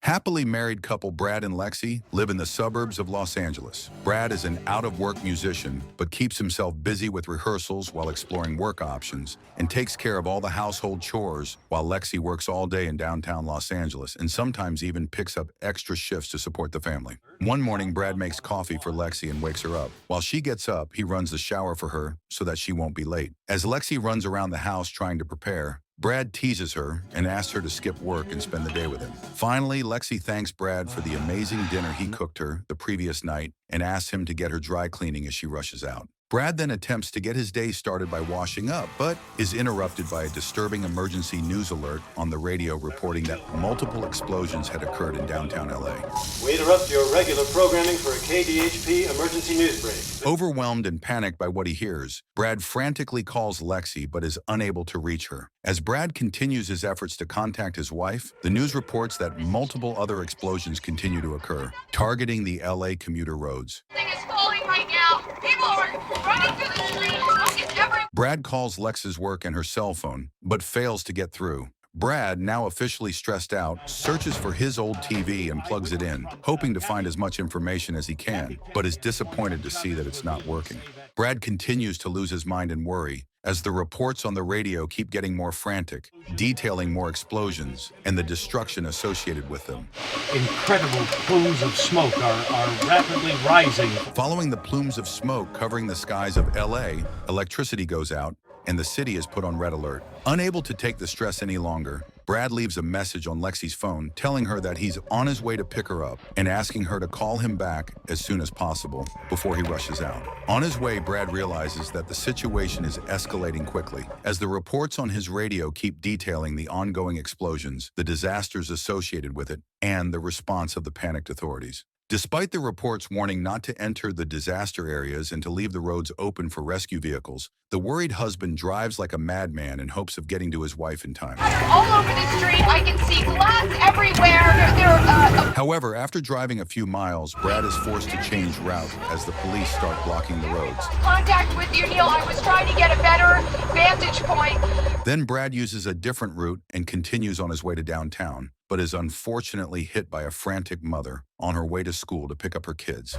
Happily married couple Brad and Lexi live in the suburbs of Los Angeles. Brad is an out-of-work musician, but keeps himself busy with rehearsals while exploring work options and takes care of all the household chores while Lexi works all day in downtown Los Angeles and sometimes even picks up extra shifts to support the family. One morning, Brad makes coffee for Lexi and wakes her up. While she gets up, he runs the shower for her so that she won't be late. As Lexi runs around the house trying to prepare, Brad teases her and asks her to skip work and spend the day with him. Finally, Lexi thanks Brad for the amazing dinner he cooked her the previous night and asks him to get her dry cleaning as she rushes out. Brad then attempts to get his day started by washing up, but is interrupted by a disturbing emergency news alert on the radio reporting that multiple explosions had occurred in downtown LA. We interrupt your regular programming for a KDHP emergency news break. Overwhelmed and panicked by what he hears, Brad frantically calls Lexi but is unable to reach her. As Brad continues his efforts to contact his wife, the news reports that multiple other explosions continue to occur, targeting the LA commuter roads. Everything is falling right now. People are running through the streets. It's everywhere. Brad calls Lex's work and her cell phone, but fails to get through. Brad, now officially stressed out, searches for his old TV and plugs it in, hoping to find as much information as he can, but is disappointed to see that it's not working. Brad continues to lose his mind and worry as the reports on the radio keep getting more frantic, detailing more explosions and the destruction associated with them. Incredible plumes of smoke are rapidly rising. Following the plumes of smoke covering the skies of LA, electricity goes out and the city is put on red alert. Unable to take the stress any longer, Brad leaves a message on Lexi's phone telling her that he's on his way to pick her up and asking her to call him back as soon as possible before he rushes out. On his way, Brad realizes that the situation is escalating quickly as the reports on his radio keep detailing the ongoing explosions, the disasters associated with it, and the response of the panicked authorities. Despite the reports warning not to enter the disaster areas and to leave the roads open for rescue vehicles, the worried husband drives like a madman in hopes of getting to his wife in time. All over the street, I can see glass everywhere. However, after driving a few miles, Brad is forced to change route as the police start blocking the roads. Contact with you, Neil. I was trying to get a better vantage point. Then Brad uses a different route and continues on his way to downtown, but is unfortunately hit by a frantic mother on her way to school to pick up her kids.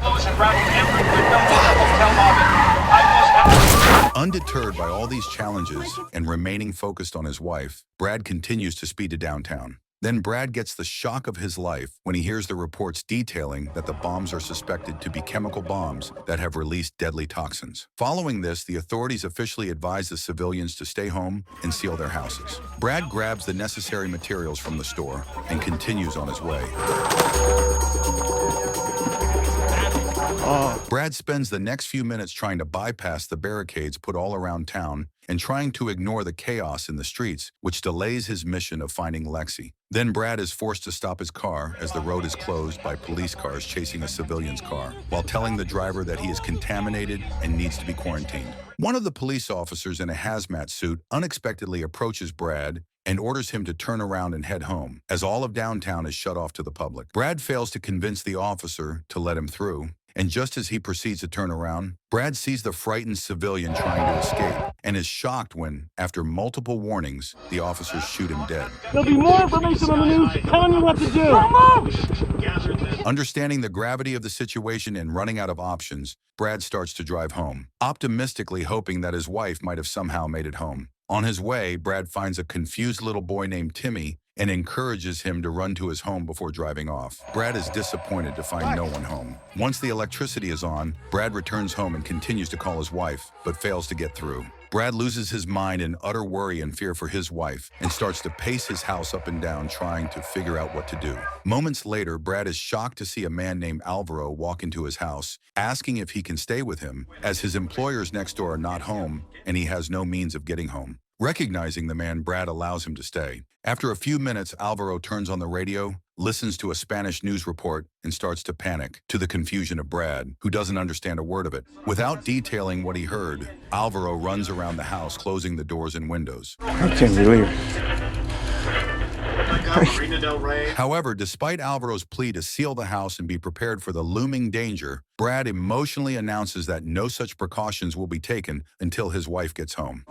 Undeterred by all these challenges and remaining focused on his wife, Brad continues to speed to downtown. Then Brad gets the shock of his life when he hears the reports detailing that the bombs are suspected to be chemical bombs that have released deadly toxins. Following this, the authorities officially advise the civilians to stay home and seal their houses. Brad grabs the necessary materials from the store and continues on his way. Brad spends the next few minutes trying to bypass the barricades put all around town and trying to ignore the chaos in the streets, which delays his mission of finding Lexi. Then Brad is forced to stop his car as the road is closed by police cars chasing a civilian's car, while telling the driver that he is contaminated and needs to be quarantined. One of the police officers in a hazmat suit unexpectedly approaches Brad and orders him to turn around and head home, as all of downtown is shut off to the public. Brad fails to convince the officer to let him through, and just as he proceeds to turn around, Brad sees the frightened civilian trying to escape and is shocked when, after multiple warnings, the officers shoot him dead. There'll be more information on the news telling you what to do. Understanding the gravity of the situation and running out of options, Brad starts to drive home, optimistically hoping that his wife might have somehow made it home. On his way, Brad finds a confused little boy named Timmy and encourages him to run to his home before driving off. Brad is disappointed to find no one home. Once the electricity is on, Brad returns home and continues to call his wife, but fails to get through. Brad loses his mind in utter worry and fear for his wife and starts to pace his house up and down trying to figure out what to do. Moments later, Brad is shocked to see a man named Alvaro walk into his house, asking if he can stay with him, as his employers next door are not home and he has no means of getting home. Recognizing the man, Brad allows him to stay. After a few minutes, Alvaro turns on the radio, listens to a Spanish news report, and starts to panic, to the confusion of Brad, who doesn't understand a word of it. Without detailing what he heard, Alvaro runs around the house, closing the doors and windows. I can't believe it. However, despite Alvaro's plea to seal the house and be prepared for the looming danger, Brad emotionally announces that no such precautions will be taken until his wife gets home.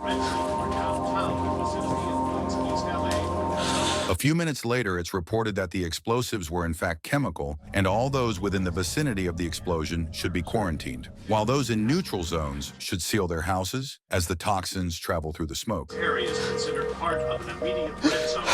A few minutes later, it's reported that the explosives were in fact chemical, and all those within the vicinity of the explosion should be quarantined, while those in neutral zones should seal their houses as the toxins travel through the smoke. Area is considered part of an immediate red zone.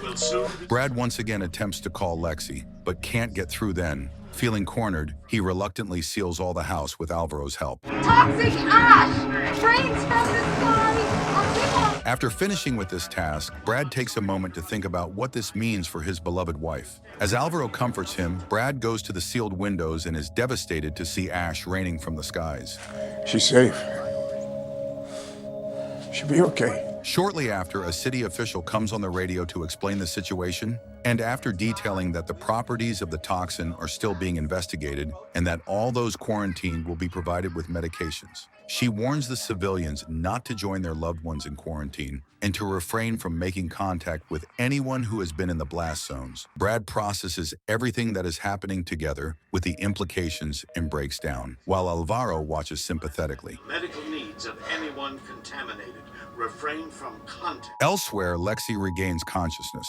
Will soon be... Brad once again attempts to call Lexi, but can't get through then. Feeling cornered, he reluctantly seals all the house with Alvaro's help. Toxic ash! Rains from the sky! After finishing with this task, Brad takes a moment to think about what this means for his beloved wife. As Alvaro comforts him, Brad goes to the sealed windows and is devastated to see ash raining from the skies. She's safe. She'll be okay. Shortly after, a city official comes on the radio to explain the situation, and after detailing that the properties of the toxin are still being investigated and that all those quarantined will be provided with medications. She warns the civilians not to join their loved ones in quarantine and to refrain from making contact with anyone who has been in the blast zones. Brad processes everything that is happening together with the implications and breaks down, while Alvaro watches sympathetically. Medical needs of anyone contaminated. Refrain from contact. Elsewhere, Lexi regains consciousness.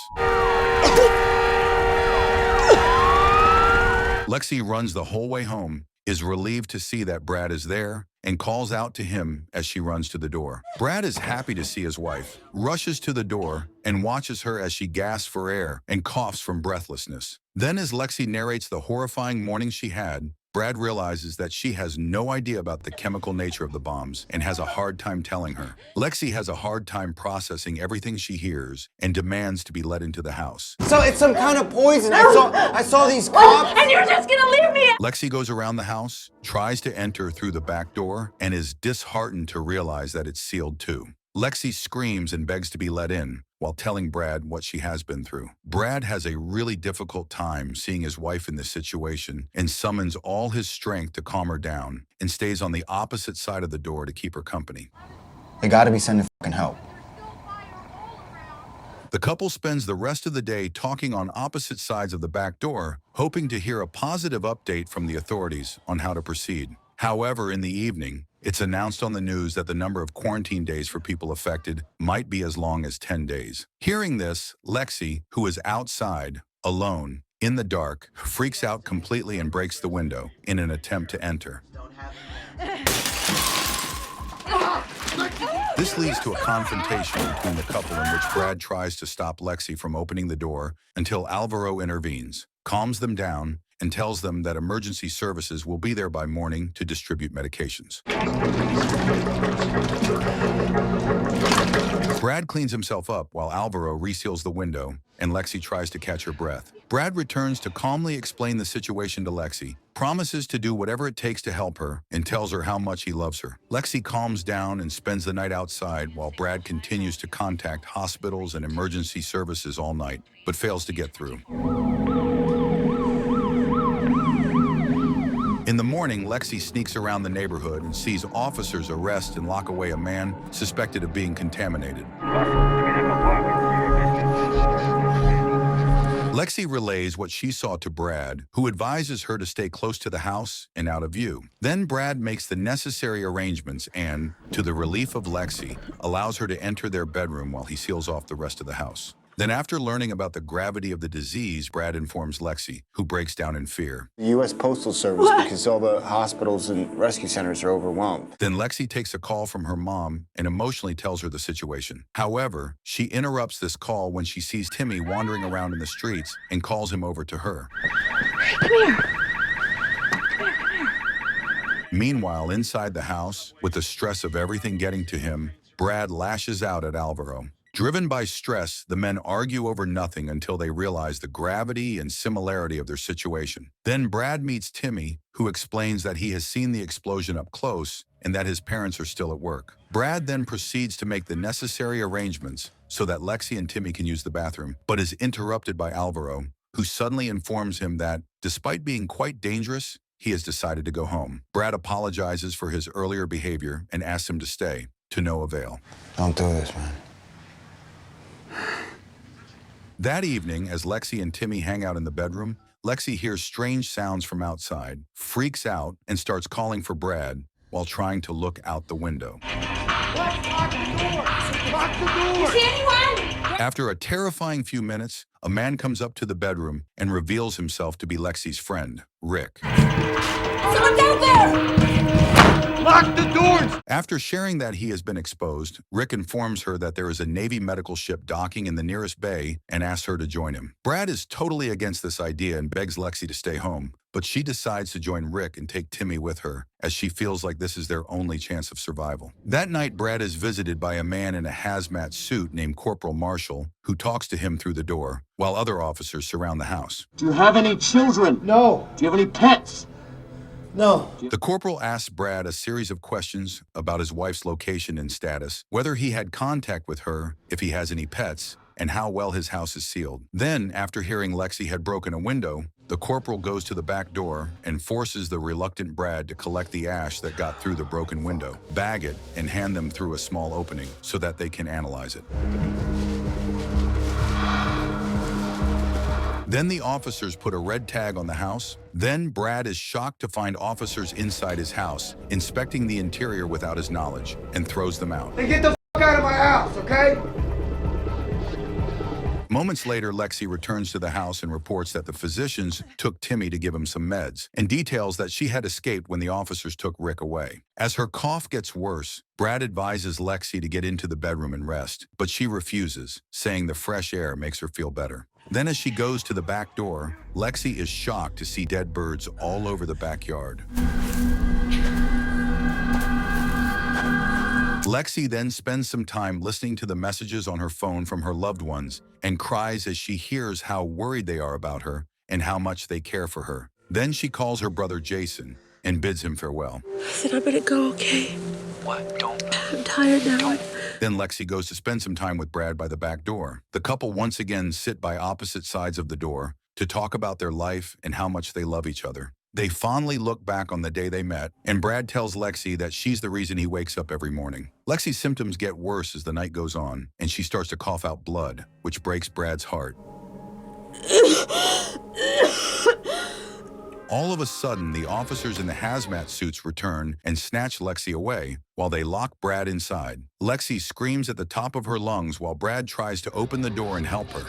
Lexi runs the whole way home, is relieved to see that Brad is there, and calls out to him as she runs to the door. Brad is happy to see his wife, rushes to the door, and watches her as she gasps for air and coughs from breathlessness. Then, as Lexi narrates the horrifying morning she had, Brad realizes that she has no idea about the chemical nature of the bombs and has a hard time telling her. Lexi has a hard time processing everything she hears and demands to be let into the house. So it's some kind of poison. I saw these cops. And you're just gonna leave me? Lexi goes around the house, tries to enter through the back door, and is disheartened to realize that it's sealed too. Lexi screams and begs to be let in, while telling Brad what she has been through. Brad has a really difficult time seeing his wife in this situation and summons all his strength to calm her down and stays on the opposite side of the door to keep her company. They gotta be sending fucking help. The couple spends the rest of the day talking on opposite sides of the back door, hoping to hear a positive update from the authorities on how to proceed. However, in the evening, it's announced on the news that the number of quarantine days for people affected might be as long as 10 days. Hearing this, Lexi, who is outside, alone, in the dark, freaks out completely and breaks the window in an attempt to enter. This leads to a confrontation between the couple in which Brad tries to stop Lexi from opening the door until Alvaro intervenes, calms them down, and tells them that emergency services will be there by morning to distribute medications. Brad cleans himself up while Alvaro reseals the window and Lexi tries to catch her breath. Brad returns to calmly explain the situation to Lexi, promises to do whatever it takes to help her, and tells her how much he loves her. Lexi calms down and spends the night outside while Brad continues to contact hospitals and emergency services all night, but fails to get through. In the morning, Lexi sneaks around the neighborhood and sees officers arrest and lock away a man suspected of being contaminated. Lexi relays what she saw to Brad, who advises her to stay close to the house and out of view. Then Brad makes the necessary arrangements and, to the relief of Lexi, allows her to enter their bedroom while he seals off the rest of the house. Then after learning about the gravity of the disease, Brad informs Lexi, who breaks down in fear. The U.S. Postal Service, because all the hospitals and rescue centers are overwhelmed. Then Lexi takes a call from her mom and emotionally tells her the situation. However, she interrupts this call when she sees Timmy wandering around in the streets and calls him over to her. Come here. Meanwhile, inside the house, with the stress of everything getting to him, Brad lashes out at Alvaro. Driven by stress, the men argue over nothing until they realize the gravity and similarity of their situation. Then Brad meets Timmy, who explains that he has seen the explosion up close and that his parents are still at work. Brad then proceeds to make the necessary arrangements so that Lexi and Timmy can use the bathroom, but is interrupted by Alvaro, who suddenly informs him that, despite being quite dangerous, he has decided to go home. Brad apologizes for his earlier behavior and asks him to stay, to no avail. Don't do this, man. That evening, as Lexi and Timmy hang out in the bedroom, Lexi hears strange sounds from outside, freaks out, and starts calling for Brad while trying to look out the window. Lock the door! Lock the door! You see anyone? After a terrifying few minutes, a man comes up to the bedroom and reveals himself to be Lexi's friend, Rick. Someone's out there! Lock the doors! After sharing that he has been exposed, Rick informs her that there is a Navy medical ship docking in the nearest bay and asks her to join him. Brad is totally against this idea and begs Lexi to stay home, but she decides to join Rick and take Timmy with her, as she feels like this is their only chance of survival. That night, Brad is visited by a man in a hazmat suit named Corporal Marshall, who talks to him through the door, while other officers surround the house. Do you have any children? No. Do you have any pets? No. The corporal asks Brad a series of questions about his wife's location and status, whether he had contact with her, if he has any pets, and how well his house is sealed. Then, after hearing Lexi had broken a window, the corporal goes to the back door and forces the reluctant Brad to collect the ash that got through the broken window, bag it, and hand them through a small opening so that they can analyze it. Then the officers put a red tag on the house. Then Brad is shocked to find officers inside his house, inspecting the interior without his knowledge, and throws them out. Then get the f*** out of my house, okay? Moments later, Lexi returns to the house and reports that the physicians took Timmy to give him some meds, and details that she had escaped when the officers took Rick away. As her cough gets worse, Brad advises Lexi to get into the bedroom and rest, but she refuses, saying the fresh air makes her feel better. Then as she goes to the back door, Lexi is shocked to see dead birds all over the backyard. Lexi then spends some time listening to the messages on her phone from her loved ones and cries as she hears how worried they are about her and how much they care for her. Then she calls her brother Jason and bids him farewell. I said I better go, okay? What? Don't. I'm tired now. Then Lexi goes to spend some time with Brad by the back door. The couple once again sit by opposite sides of the door to talk about their life and how much they love each other. They fondly look back on the day they met, and Brad tells Lexi that she's the reason he wakes up every morning. Lexi's symptoms get worse as the night goes on, and she starts to cough out blood, which breaks Brad's heart. All of a sudden, the officers in the hazmat suits return and snatch Lexi away while they lock Brad inside. Lexi screams at the top of her lungs while Brad tries to open the door and help her.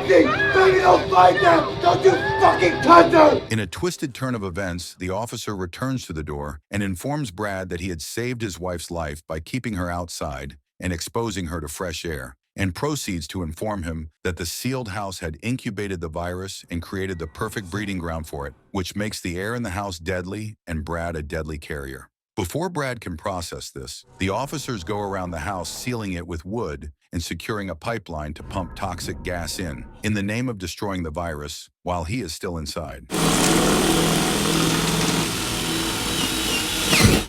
Baby, don't fight them! Don't you fucking touch them! In a twisted turn of events, the officer returns to the door and informs Brad that he had saved his wife's life by keeping her outside and exposing her to fresh air, and proceeds to inform him that the sealed house had incubated the virus and created the perfect breeding ground for it, which makes the air in the house deadly and Brad a deadly carrier. Before Brad can process this, the officers go around the house sealing it with wood and securing a pipeline to pump toxic gas in the name of destroying the virus while he is still inside.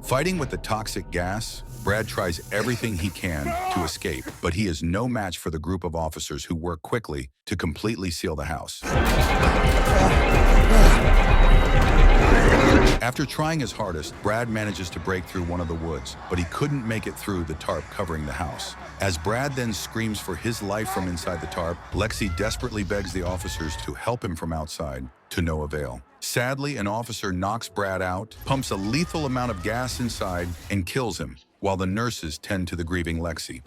Fighting with the toxic gas, Brad tries everything he can to escape, but he is no match for the group of officers who work quickly to completely seal the house. After trying his hardest, Brad manages to break through one of the woods, but he couldn't make it through the tarp covering the house. As Brad then screams for his life from inside the tarp, Lexi desperately begs the officers to help him from outside, to no avail. Sadly, an officer knocks Brad out, pumps a lethal amount of gas inside, and kills him, while the nurses tend to the grieving Lexi.